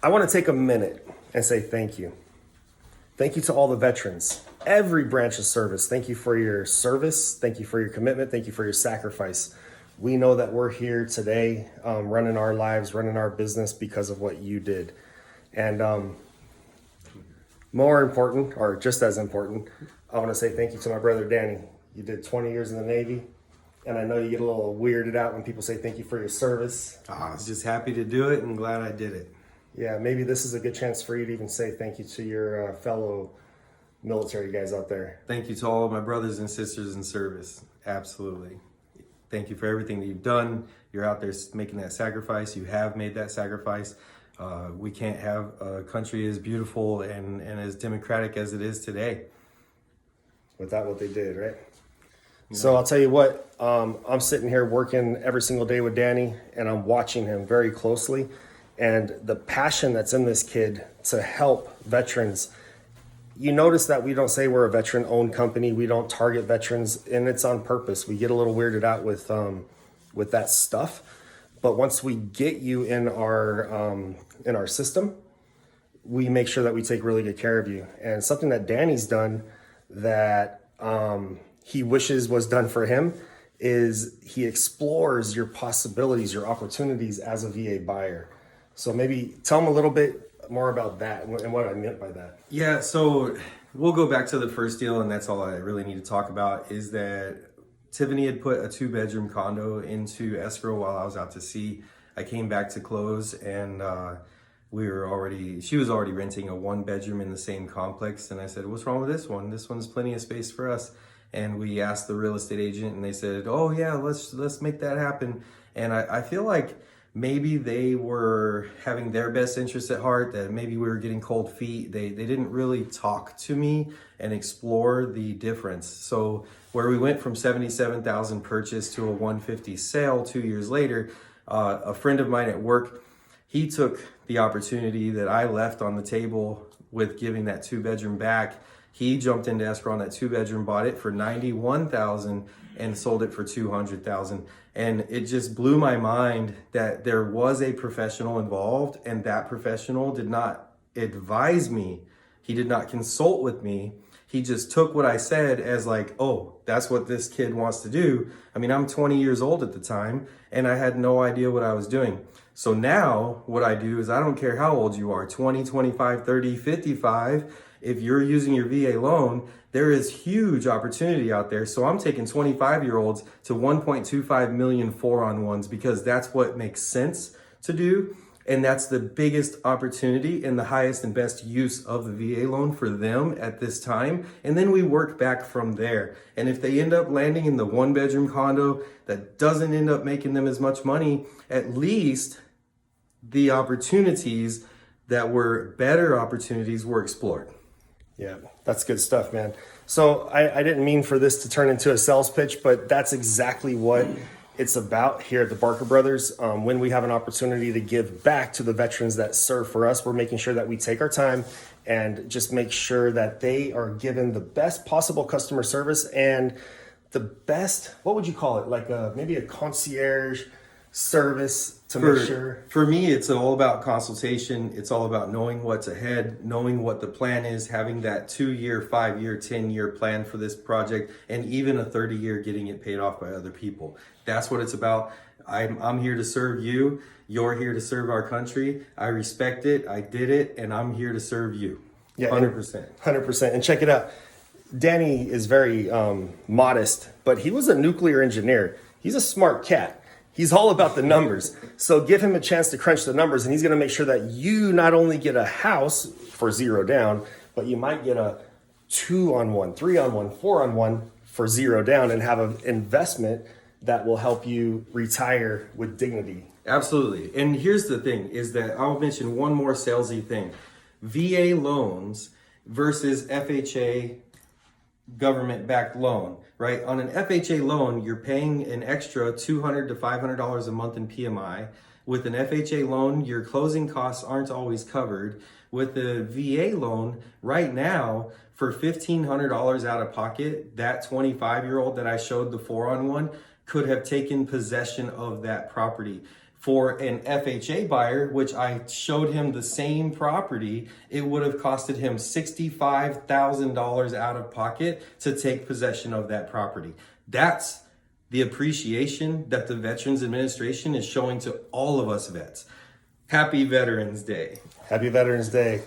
I want to take a minute and say thank you. Thank you to all the veterans, every branch of service. Thank you for your service. Thank you for your commitment. Thank you for your sacrifice. We know that we're here today running our lives, running our business because of what you did. And more important, or just as important, I want to say thank you to my brother, Danny. You did 20 years in the Navy. And I know you get a little weirded out when people say thank you for your service. I was just happy to do it and glad I did it. Yeah, maybe this is a good chance for you to even say thank you to your fellow military guys out there. Thank you to all of my brothers and sisters in service. Absolutely. Thank you for everything that you've done. You're out there making that sacrifice. You have made that sacrifice. We can't have a country as beautiful and as democratic as it is today without what they did, right? So I'll tell you what, I'm sitting here working every single day with Danny, and I'm watching him very closely. And the passion that's in this kid to help veterans, you notice that we don't say we're a veteran-owned company. We don't target veterans, and it's on purpose. We get a little weirded out with that stuff. But once we get you in our system, we make sure that we take really good care of you. And something that Danny's done that he wishes was done for him is he explores your possibilities, your opportunities as a VA buyer. So maybe tell him a little bit more about that and what I meant by that. Yeah, so we'll go back to the first deal, and that's all I really need to talk about, is that Tiffany had put a 2-bedroom condo into escrow while I was out to sea. I came back to close, and she was already renting a 1-bedroom in the same complex. And I said, what's wrong with this one? This one's plenty of space for us. And we asked the real estate agent, and they said, oh yeah, let's make that happen. And I feel like maybe they were having their best interests at heart, that maybe we were getting cold feet. They didn't really talk to me and explore the difference. So where we went from 77,000 purchase to a 150 sale 2 years later, a friend of mine at work, he took the opportunity that I left on the table with giving that 2-bedroom back. He jumped into escrow on that 2-bedroom, bought it for $91,000 and sold it for $200,000. And it just blew my mind that there was a professional involved, and that professional did not advise me. He did not consult with me. He just took what I said as like, oh, that's what this kid wants to do. I mean, I'm 20 years old at the time, and I had no idea what I was doing. So now what I do is I don't care how old you are, 20, 25, 30, 55. If you're using your VA loan, there is huge opportunity out there. So I'm taking 25-year-olds to 1.25 million 4-on-1s because that's what makes sense to do. And that's the biggest opportunity and the highest and best use of the VA loan for them at this time. And then we work back from there. And if they end up landing in the 1-bedroom condo that doesn't end up making them as much money, at least the opportunities that were better opportunities were explored. Yeah, that's good stuff, man. So I didn't mean for this to turn into a sales pitch, but that's exactly what it's about here at the Barker Brothers. When we have an opportunity to give back to the veterans that serve for us, we're making sure that we take our time and just make sure that they are given the best possible customer service and the best, what would you call it? Like maybe a concierge service to make sure. For me, it's all about consultation. It's all about knowing what's ahead, knowing what the plan is, having that 2-year, 5-year, 10-year plan for this project, and even a 30-year getting it paid off by other people. That's what it's about. I'm here to serve you. You're here to serve our country. I respect it. I did it, and I'm here to serve you. Yeah, 100%. 100%. And check it out. Danny is very modest, but he was a nuclear engineer. He's a smart cat. He's all about the numbers. So give him a chance to crunch the numbers, and he's going to make sure that you not only get a house for 0 down, but you might get a 2-on-1, 3-on-1, 4-on-1 for 0 down and have an investment that will help you retire with dignity. Absolutely. And here's the thing is that I'll mention one more salesy thing. VA loans versus FHA government-backed loan, right? On an FHA loan, you're paying an extra $200 to $500 a month in PMI. With an FHA loan, your closing costs aren't always covered. With a VA loan, right now, for $1,500 out of pocket, that 25-year-old that I showed the 4-on-1 could have taken possession of that property. For an FHA buyer, which I showed him the same property, it would have costed him $65,000 out of pocket to take possession of that property. That's the appreciation that the Veterans Administration is showing to all of us vets. Happy Veterans Day. Happy Veterans Day.